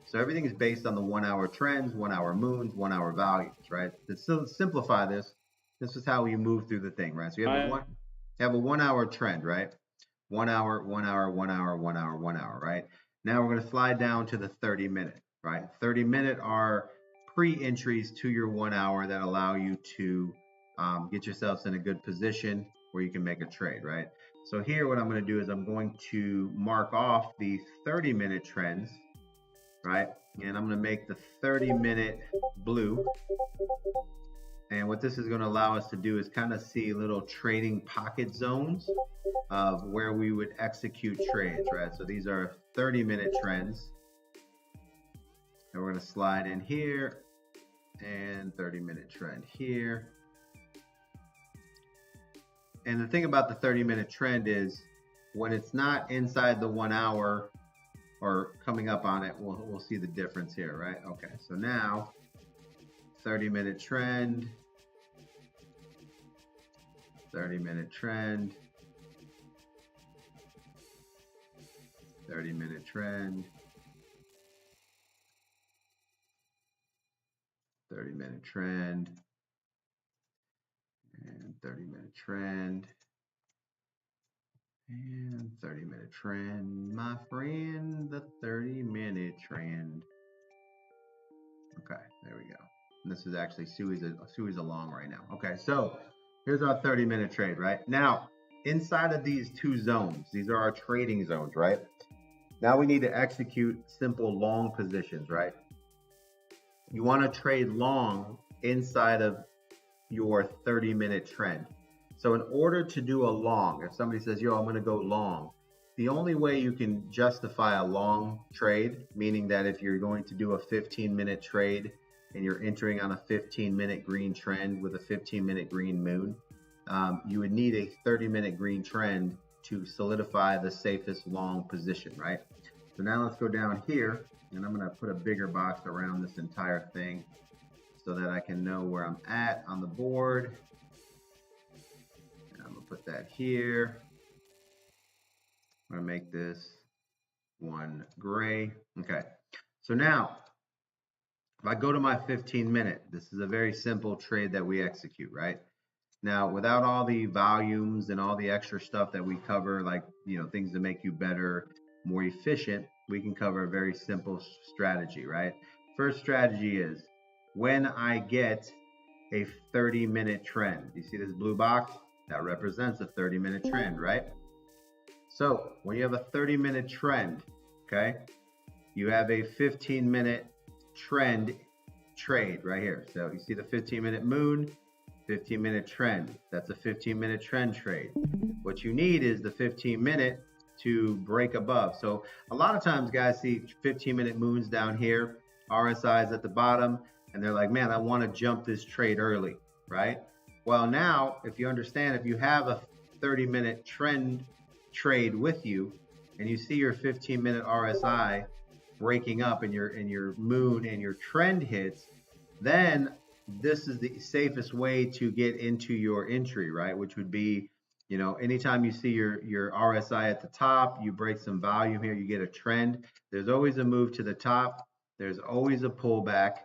So everything is based on the 1 hour trends, 1 hour moons, 1 hour values, right? To simplify this, this is how you move through the thing, right? So you have a 1 hour trend, right? 1 hour, 1 hour, 1 hour, 1 hour, 1 hour, right? Now we're going to slide down to the 30-minute, right? 30-minute are pre-entries to your 1 hour that allow you to get yourselves in a good position where you can make a trade, right? So here, what I'm going to do is I'm going to mark off the 30-minute trends, right? And I'm going to make the 30-minute blue. And what this is going to allow us to do is kind of see little trading pocket zones of where we would execute trades, right? So these are 30-minute trends. And we're going to slide in here and 30-minute trend here. And the thing about the 30-minute trend is when it's not inside the 1 hour or coming up on it, we'll see the difference here, right? Okay, so now 30-minute trend, 30-minute trend, 30-minute trend, 30-minute trend, and 30-minute trend, and 30-minute trend, my friend, the 30-minute trend. Okay, there we go. And this is actually Sui's along right now. Okay, so here's our 30-minute trade, right? Now, inside of these two zones, these are our trading zones, right? Now we need to execute simple long positions, right? You want to trade long inside of your 30-minute trend. So in order to do a long, if somebody says, yo, I'm going to go long, the only way you can justify a long trade, meaning that if you're going to do a 15-minute trade and you're entering on a 15-minute green trend with a 15-minute green moon, you would need a 30-minute green trend to solidify the safest long position, right? So now let's go down here, and I'm going to put a bigger box around this entire thing so that I can know where I'm at on the board. And I'm going to put that here. I'm going to make this one gray. Okay, so now if I go to my 15-minute, this is a very simple trade that we execute, right? Now, without all the volumes and all the extra stuff that we cover, like, things to make you better, more efficient, we can cover a very simple strategy, right? First strategy is when I get a 30-minute trend. You see this blue box? That represents a 30-minute trend, right? So when you have a 30-minute trend, okay, you have a 15-minute trend trade right here. So you see the 15-minute moon, 15-minute trend. That's a 15-minute trend trade. What you need is the 15-minute to break above. So a lot of times guys see 15-minute moons down here, RSIs at the bottom, and they're like, man, I want to jump this trade early, right? Well, now, if you understand, if you have a 30-minute trend trade with you and you see your 15-minute RSI breaking up and your moon and your trend hits, then this is the safest way to get into your entry, right? Which would be, anytime you see your RSI at the top, you break some volume here, you get a trend. There's always a move to the top. There's always a pullback,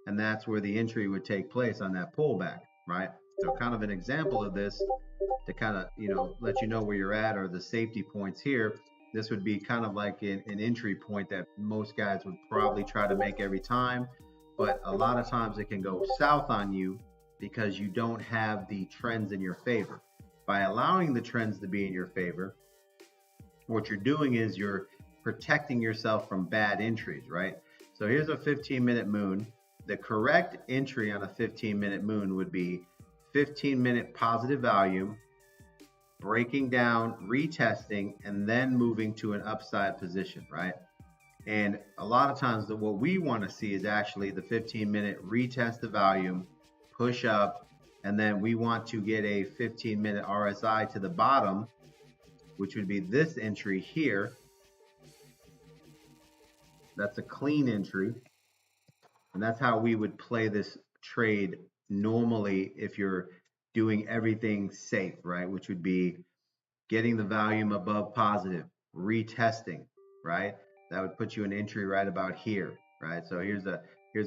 and that's where the entry would take place on that pullback, right? So kind of an example of this to kind of, let you know where you're at or the safety points here. This would be kind of like an entry point that most guys would probably try to make every time. But a lot of times it can go south on you because you don't have the trends in your favor. By allowing the trends to be in your favor, what you're doing is you're protecting yourself from bad entries, right? So here's a 15-minute moon. The correct entry on a 15-minute moon would be 15-minute positive volume, breaking down, retesting, and then moving to an upside position, right? And a lot of times what we want to see is actually the 15-minute retest the volume, push up, and then we want to get a 15-minute RSI to the bottom, which would be this entry here. That's a clean entry. And that's how we would play this trade normally if you're doing everything safe, right? Which would be getting the volume above positive, retesting, right? That would put you an entry right about here, right? So here's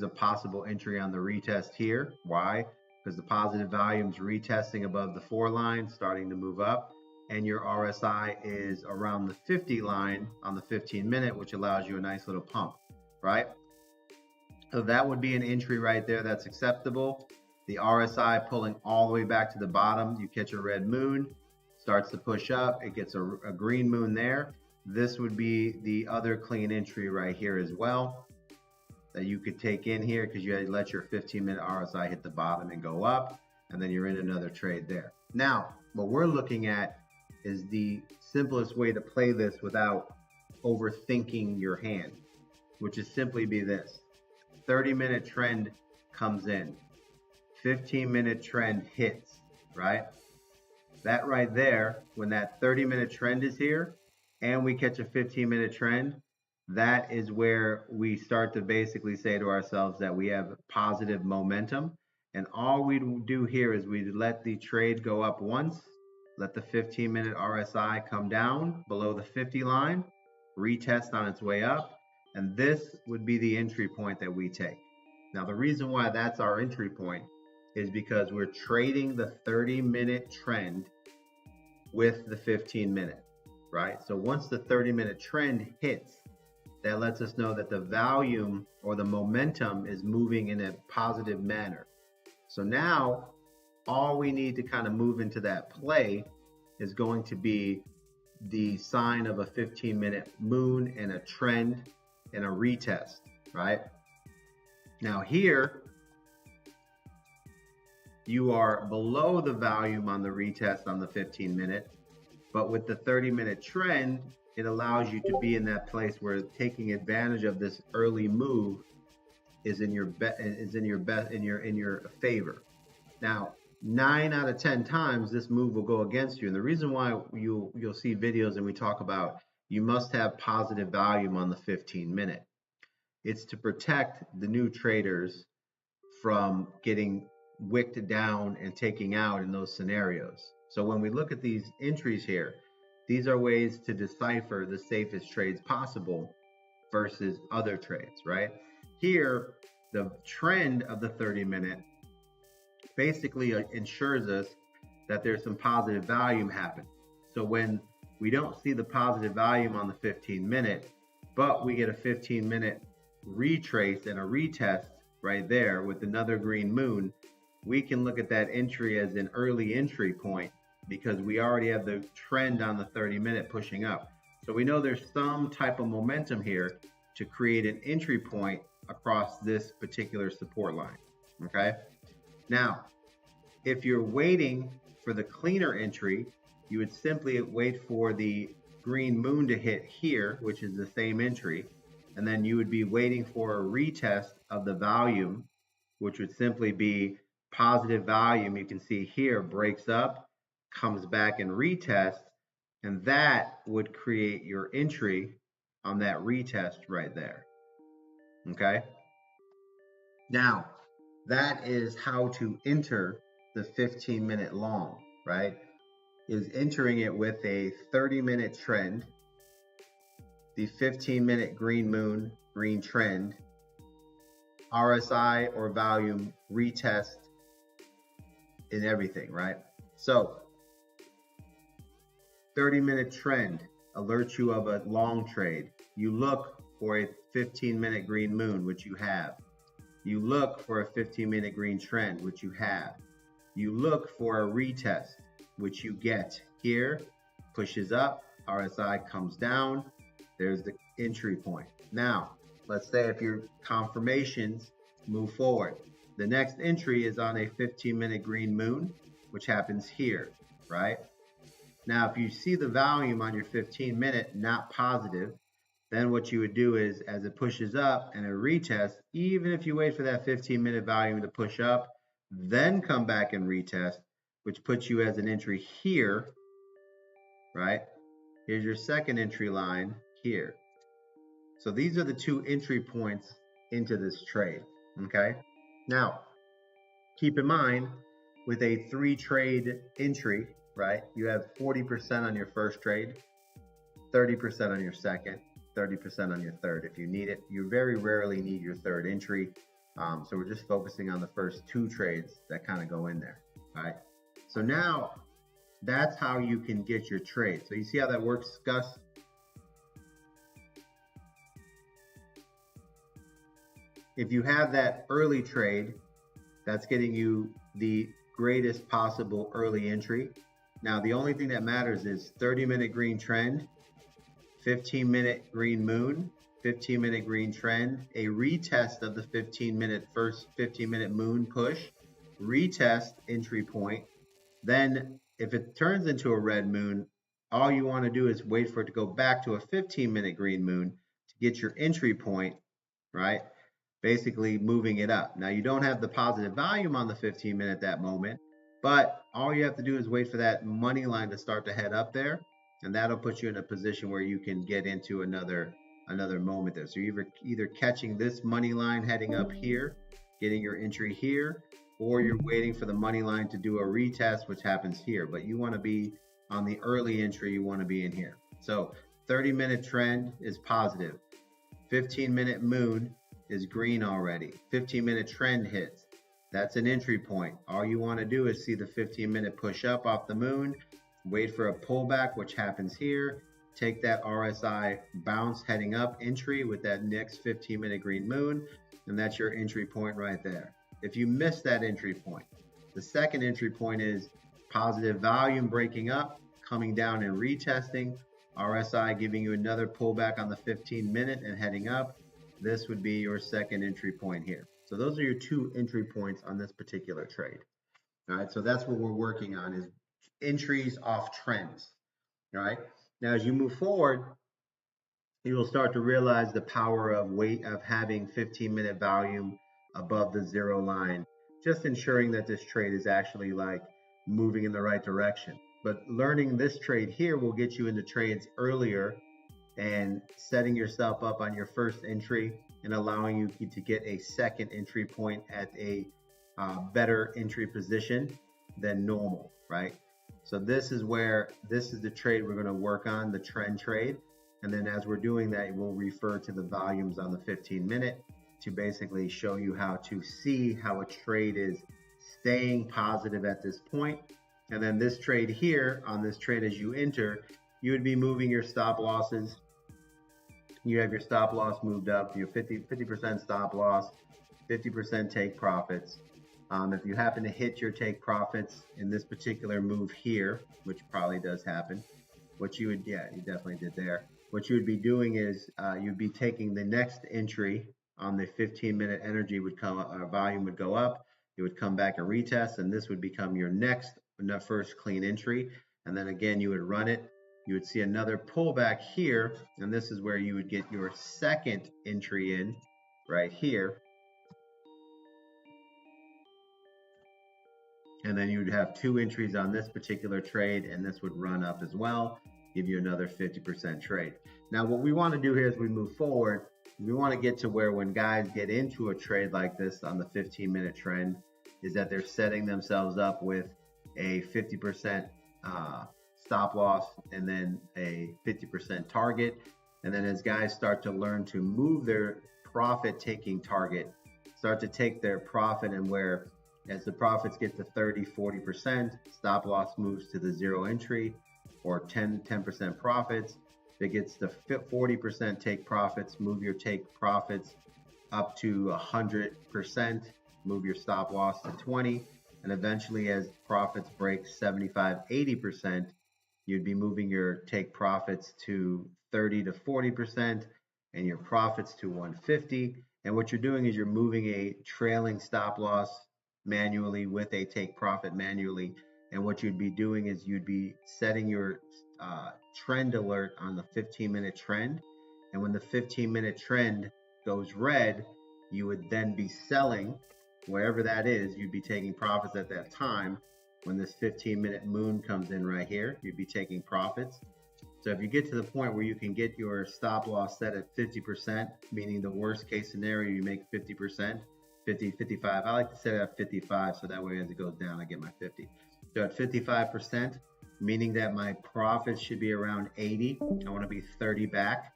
a possible entry on the retest here. Why? Because the positive volume is retesting above the 4 line, starting to move up, and your RSI is around the 50 line on the 15-minute, which allows you a nice little pump, right? So that would be an entry right there that's acceptable. The RSI pulling all the way back to the bottom, you catch a red moon, starts to push up, it gets a green moon there. This would be the other clean entry right here as well that you could take in here, because you had to let your 15-minute RSI hit the bottom and go up, and then you're in another trade there. Now, what we're looking at is the simplest way to play this without overthinking your hand, which is simply be this. 30-minute trend comes in, 15-minute trend hits, right? That right there, when that 30-minute trend is here and we catch a 15-minute trend, that is where we start to basically say to ourselves that we have positive momentum. And all we do here is we let the trade go up once, let the 15-minute RSI come down below the 50 line, retest on its way up, and this would be the entry point that we take. Now, the reason why that's our entry point is because we're trading the 30-minute trend with the 15-minute, right? So once the 30-minute trend hits, that lets us know that the volume or the momentum is moving in a positive manner. So now all we need to kind of move into that play is going to be the sign of a 15-minute moon and a trend and a retest, right? Now here, you are below the volume on the retest on the 15-minute, but with the 30-minute trend, it allows you to be in that place where taking advantage of this early move is in your favor. Now, 9 out of 10 times this move will go against you, and the reason why you'll see videos and we talk about you must have positive volume on the 15-minute. It's to protect the new traders from getting wicked down and taking out in those scenarios. So when we look at these entries here, these are ways to decipher the safest trades possible versus other trades, right? Here, the trend of the 30-minute basically ensures us that there's some positive volume happening. So when we don't see the positive volume on the 15-minute, but we get a 15-minute retrace and a retest right there with another green moon, we can look at that entry as an early entry point because we already have the trend on the 30-minute pushing up. So we know there's some type of momentum here to create an entry point across this particular support line, okay? Now, if you're waiting for the cleaner entry, you would simply wait for the green moon to hit here, which is the same entry, and then you would be waiting for a retest of the volume, which would simply be positive volume. You can see here breaks up, comes back and retests, and that would create your entry on that retest right there. Okay? Now, that is how to enter the 15-minute long, right? Is entering it with a 30-minute trend, the 15-minute green moon, green trend, RSI or volume retest in everything, right? So 30-minute trend alerts you of a long trade. You look for a 15-minute green moon, which you have. You look for a 15-minute green trend, which you have. You look for a retest, which you get here, pushes up, RSI comes down, there's the entry point. Now, let's say if your confirmations move forward, the next entry is on a 15-minute green moon, which happens here, right? Now, if you see the volume on your 15-minute not positive, then what you would do is as it pushes up and it retests, even if you wait for that 15-minute volume to push up, then come back and retest, which puts you as an entry here, right? Here's your second entry line here. So these are the two entry points into this trade, okay? Now, keep in mind, with a 3-trade entry, right, you have 40% on your first trade, 30% on your second, 30% on your third if you need it. You very rarely need your third entry. So we're just focusing on the first 2 trades that kind of go in there. All right. So now that's how you can get your trade. So you see how that works, Gus? If you have that early trade, that's getting you the greatest possible early entry. Now, the only thing that matters is 30-minute green trend, 15-minute green moon, 15-minute green trend, a retest of the first 15-minute moon push, retest entry point. Then if it turns into a red moon, all you want to do is wait for it to go back to a 15-minute green moon to get your entry point, right? Basically moving it up. Now you don't have the positive volume on the 15-minute at that moment, but all you have to do is wait for that money line to start to head up there, and that'll put you in a position where you can get into another moment there. So you're either catching this money line heading up here, getting your entry here, or you're waiting for the money line to do a retest, which happens here. But you want to be on the early entry, you want to be in here. So 30-minute trend is positive. 15-minute moon is green already. 15-minute trend hits. That's an entry point. All you want to do is see the 15-minute push up off the moon, wait for a pullback, which happens here, take that RSI bounce heading up entry with that next 15-minute green moon, and that's your entry point right there. If you miss that entry point, the second entry point is positive volume breaking up, coming down and retesting, RSI giving you another pullback on the 15-minute and heading up. This would be your second entry point here. So those are your 2 entry points on this particular trade. All right, so that's what we're working on, is entries off trends. All right, now as you move forward, you will start to realize the power of having 15-minute volume above the 0 line, just ensuring that this trade is actually like moving in the right direction. But learning this trade here will get you into trades earlier and setting yourself up on your first entry and allowing you to get a second entry point at a better entry position than normal, right? So this is the trade we're going to work on, the trend trade. And then as we're doing that, we'll refer to the volumes on the 15-minute to basically show you how to see how a trade is staying positive at this point. And then this trade here, on this trade as you enter, you would be moving your stop losses. You have your stop loss moved up, your 50% stop loss, 50% take profits. If you happen to hit your take profits in this particular move here, which probably does happen, you definitely did there. What you would be doing is you'd be taking the next entry on the 15-minute energy volume would go up. It would come back and retest, and this would become your first clean entry. And then again, you would run it. You would see another pullback here, and this is where you would get your second entry in right here. And then you would have 2 entries on this particular trade, and this would run up as well, give you another 50% trade. Now, what we want to do here as we move forward, we want to get to where when guys get into a trade like this on the 15-minute trend, is that they're setting themselves up with a 50% stop loss and then a 50% target. And then as guys start to learn to move their profit-taking target, start to take their profit, and where as the profits get to 30-40%, stop loss moves to the 0 entry, or 10% profits. If it gets to 40% take profits, move your take profits up to 100%, move your stop loss to 20, and eventually as profits break 75-80%, you'd be moving your take profits to 30-40% and your profits to 150. And what you're doing is you're moving a trailing stop loss manually with a take profit manually. And what you'd be doing is you'd be setting your trend alert on the 15-minute trend. And when the 15-minute trend goes red, you would then be selling wherever that is. You'd be taking profits at that time. When this 15-minute moon comes in right here, you'd be taking profits. So if you get to the point where you can get your stop loss set at 50%, meaning the worst case scenario, you make 50%, 50, 55. I like to set it at 55, so that way as it goes down, I get my 50. So at 55%, meaning that my profits should be around 80. I want to be 30 back.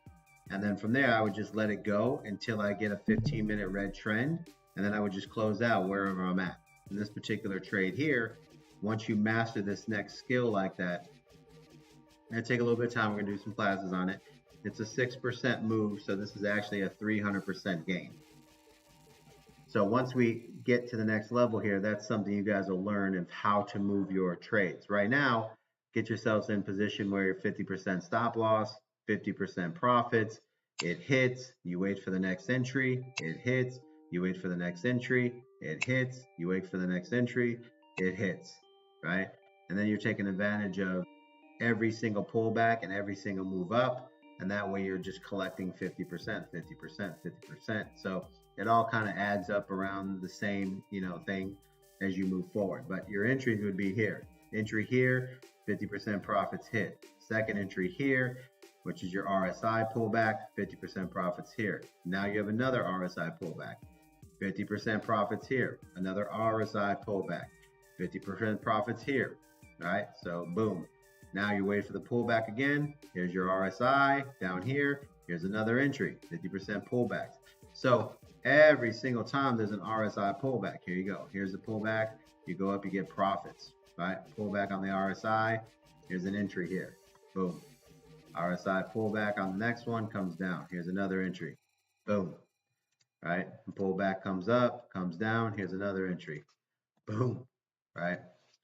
And then from there, I would just let it go until I get a 15-minute red trend. And then I would just close out wherever I'm at. In this particular trade here, once you master this next skill like that, it's going to take a little bit of time. We're going to do some classes on it. It's a 6% move, so this is actually a 300% gain. So once we get to the next level here, that's something you guys will learn of how to move your trades. Right now, get yourselves in position where you're 50% stop loss, 50% profits. It hits, you wait for the next entry, it hits, you wait for the next entry, it hits, you wait for the next entry, it hits, right? And then you're taking advantage of every single pullback and every single move up, and that way you're just collecting 50%, 50%, 50%. So it all kind of adds up around the same, thing as you move forward. But your entries would be here. Entry here, 50% profits hit. Second entry here, which is your RSI pullback, 50% profits here. Now you have another RSI pullback, 50% profits here. Another RSI pullback, 50% profits here. All right, so boom. Now you wait for the pullback again. Here's your RSI down here. Here's another entry, 50% pullbacks. So every single time there's an RSI pullback, here you go. Here's the pullback. You go up, you get profits, right? Pullback on the RSI. Here's an entry here. Boom. RSI pullback on the next one comes down. Here's another entry. Boom. Right? Pullback comes up, comes down. Here's another entry. Boom. Right?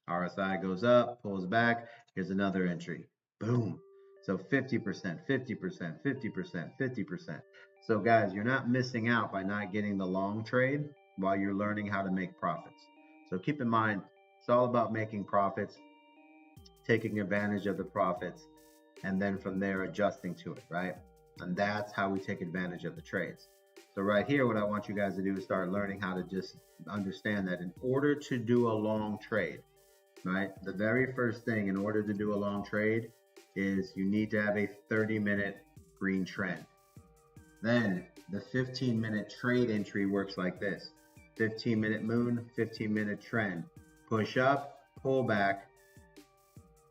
RSI goes up, pulls back. Here's another entry. Boom. So 50%, 50%, 50%, 50%. So guys, you're not missing out by not getting the long trade while you're learning how to make profits. So keep in mind, it's all about making profits, taking advantage of the profits, and then from there adjusting to it, right? And that's how we take advantage of the trades. So right here, what I want you guys to do is start learning how to just understand that in order to do a long trade, right? The very first thing in order to do a long trade is you need to have a 30-minute green trend. Then the 15-minute trade entry works like this. 15-minute moon, 15-minute trend. Push up, pull back,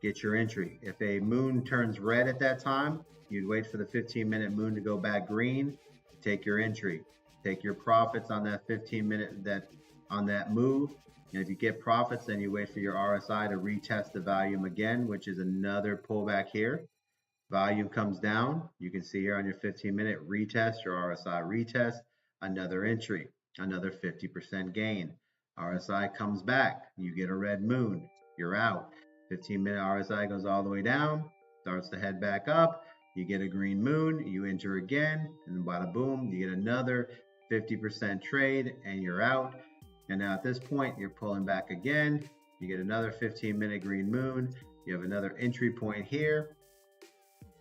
get your entry. If a moon turns red at that time, you'd wait for the 15-minute moon to go back green, take your entry. Take your profits on that 15-minute on that move. And if you get profits, then you wait for your RSI to retest the volume again, which is another pullback here. Volume comes down. You can see here on your 15-minute retest, your RSI retest, another entry, another 50% gain. RSI comes back. You get a red moon. You're out. 15-minute RSI goes all the way down, starts to head back up. You get a green moon. You enter again, and then bada boom, you get another 50% trade, and you're out. And now at this point, you're pulling back again. You get another 15-minute green moon. You have another entry point here.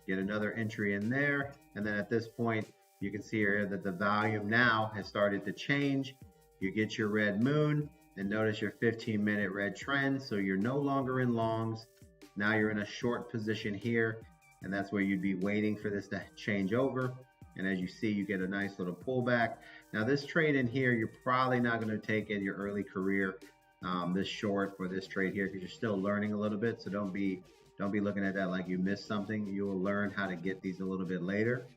Get another entry in there. And then at this point, you can see here that the volume now has started to change. You get your red moon, and notice your 15-minute red trend. So you're no longer in longs. Now you're in a short position here. And that's where you'd be waiting for this to change over. And as you see, you get a nice little pullback. Now this trade in here, you're probably not going to take in your early career, this short or this trade here, because you're still learning a little bit. So don't be looking at that like you missed something. You will learn how to get these a little bit later.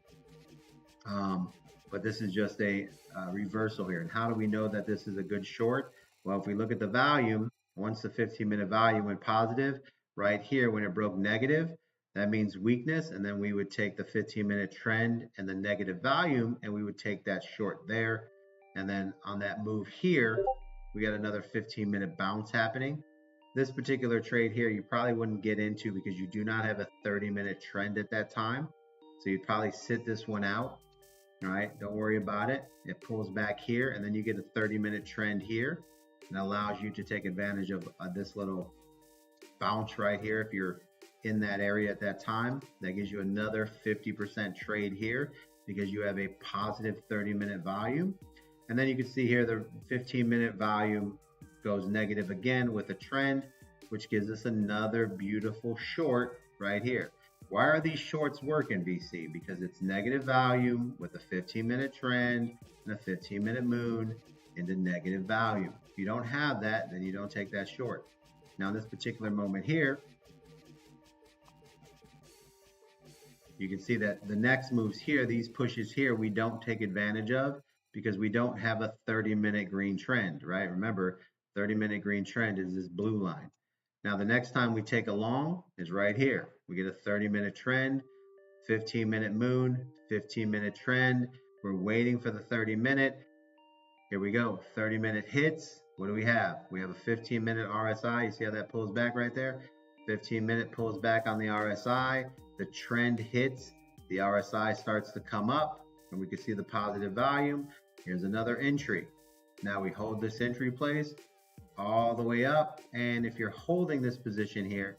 But this is just a reversal here. And how do we know that this is a good short? Well, if we look at the volume, once the 15-minute volume went positive, right here when it broke negative, that means weakness, and then we would take the 15-minute trend and the negative volume, and we would take that short there. And then on that move here, we got another 15-minute bounce happening. This particular trade here, you probably wouldn't get into because you do not have a 30-minute trend at that time. So you'd probably sit this one out. All right, don't worry about it. It pulls back here, and then you get a 30-minute trend here, and allows you to take advantage of this little bounce right here if you're in that area at that time. That gives you another 50% trade here because you have a positive 30-minute volume. And then you can see here the 15-minute volume goes negative again with a trend, which gives us another beautiful short right here. Why are these shorts working, VC? Because it's negative volume with a 15-minute trend and a 15-minute moon into negative volume. If you don't have that, then you don't take that short. Now in this particular moment here, you can see that the next moves here, these pushes here, we don't take advantage of because we don't have a 30-minute green trend, right? Remember, 30-minute green trend is this blue line. Now, the next time we take a long is right here. We get a 30-minute trend, 15-minute moon, 15-minute trend. We're waiting for the 30-minute. Here we go, 30-minute hits. What do we have? We have a 15-minute RSI. You see how that pulls back right there? 15-minute pulls back on the RSI. The trend hits. The RSI starts to come up, and we can see the positive volume. Here's another entry. Now we hold this entry place all the way up, and if you're holding this position here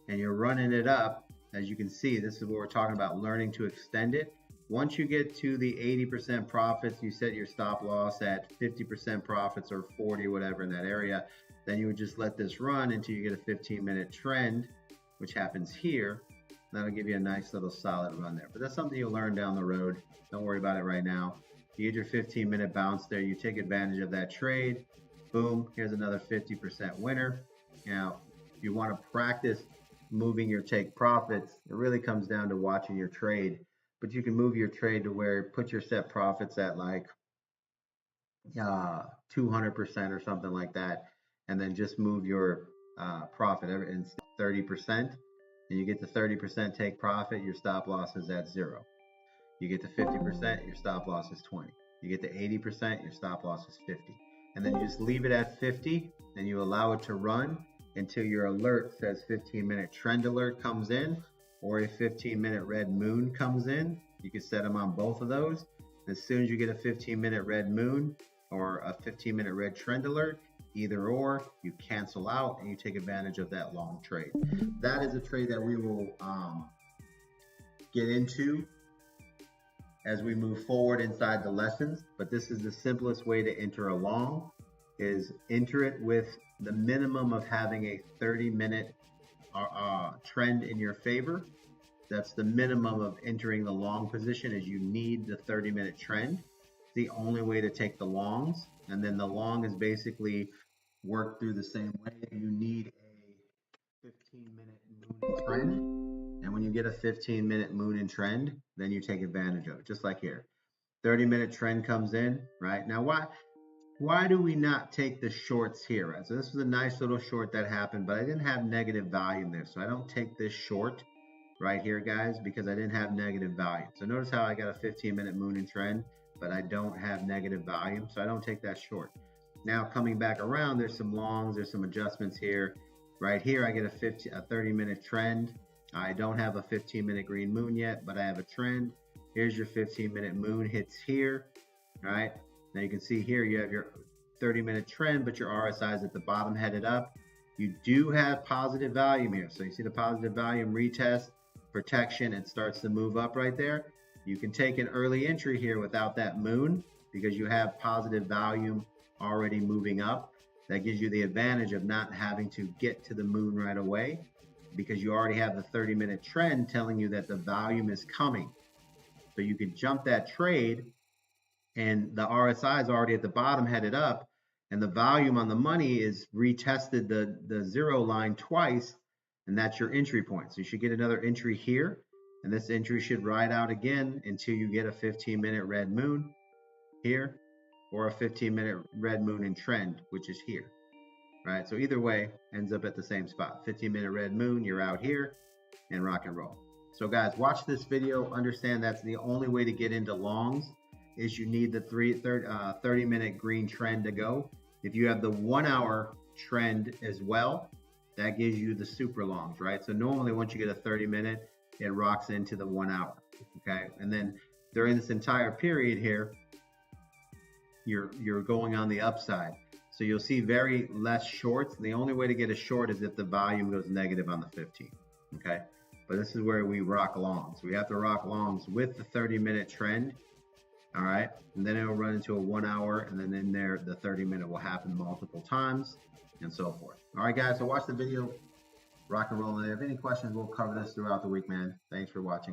and you're running it up, as you can see, this is what we're talking about, learning to extend it. Once you get to the 80% profits, you set your stop loss at 50% profits or 40, whatever in that area, then you would just let this run until you get a 15-minute trend, which happens here. That'll give you a nice little solid run there. But that's something you'll learn down the road. Don't worry about it right now. You get your 15-minute bounce there. You take advantage of that trade. Boom, here's another 50% winner. Now, if you want to practice moving your take profits, it really comes down to watching your trade. But you can move your trade to where put your set profits at like 200% or something like that, and then just move your profit in 30%, and you get to 30% take profit, your stop loss is at 0. You get to 50%, your stop loss is 20. You get to 80%, your stop loss is 50. And then you just leave it at 50, and you allow it to run until your alert says 15-minute trend alert comes in, or a 15-minute red moon comes in. You can set them on both of those. As soon as you get a 15-minute red moon or a 15-minute red trend alert, either or, you cancel out and you take advantage of that long trade. That is a trade that we will get into as we move forward inside the lessons, but this is the simplest way to enter a long, is enter it with the minimum of having a 30-minute trend in your favor. That's the minimum of entering the long position, is you need the 30-minute trend. It's the only way to take the longs, and then the long is basically worked through the same way. You need a 15-minute moon and trend, and when you get a 15-minute moon and trend, then you take advantage of it, just like here. 30-minute trend comes in, right? Now, why do we not take the shorts here, right? So this was a nice little short that happened, but I didn't have negative volume there, so I don't take this short right here, guys, because I didn't have negative volume. So notice how I got a 15-minute moon and trend, but I don't have negative volume, so I don't take that short. Now coming back around, there's some longs, there's some adjustments here. Right here, I get a 30-minute trend. I don't have a 15-minute green moon yet, but I have a trend. Here's your 15-minute moon hits here, right? Now you can see here you have your 30-minute trend, but your RSI is at the bottom headed up. You do have positive volume here. So you see the positive volume retest, protection, it starts to move up right there. You can take an early entry here without that moon because you have positive volume already moving up. That gives you the advantage of not having to get to the moon right away because you already have the 30-minute trend telling you that the volume is coming. So you can jump that trade and the RSI is already at the bottom headed up, and the volume on the money is retested the 0 line twice, and that's your entry point. So you should get another entry here, and this entry should ride out again until you get a 15-minute red moon here or a 15-minute red moon and trend, which is here, right? So either way ends up at the same spot. 15-minute red moon, you're out here, and rock and roll. So guys, watch this video, understand that's the only way to get into longs is you need the 30-minute green trend to go. If you have the 1 hour trend as well, that gives you the super longs, right? So normally once you get a 30-minute, it rocks into the 1 hour, okay? And then during this entire period here, you're going on the upside. So you'll see very less shorts. The only way to get a short is if the volume goes negative on the 15, okay? But this is where we rock longs. We have to rock longs with the 30-minute trend. All right, and then it will run into a 1 hour, and then in there, the 30-minute will happen multiple times, and so forth. All right, guys, so watch the video, rock and roll. And if you have any questions, we'll cover this throughout the week, man. Thanks for watching.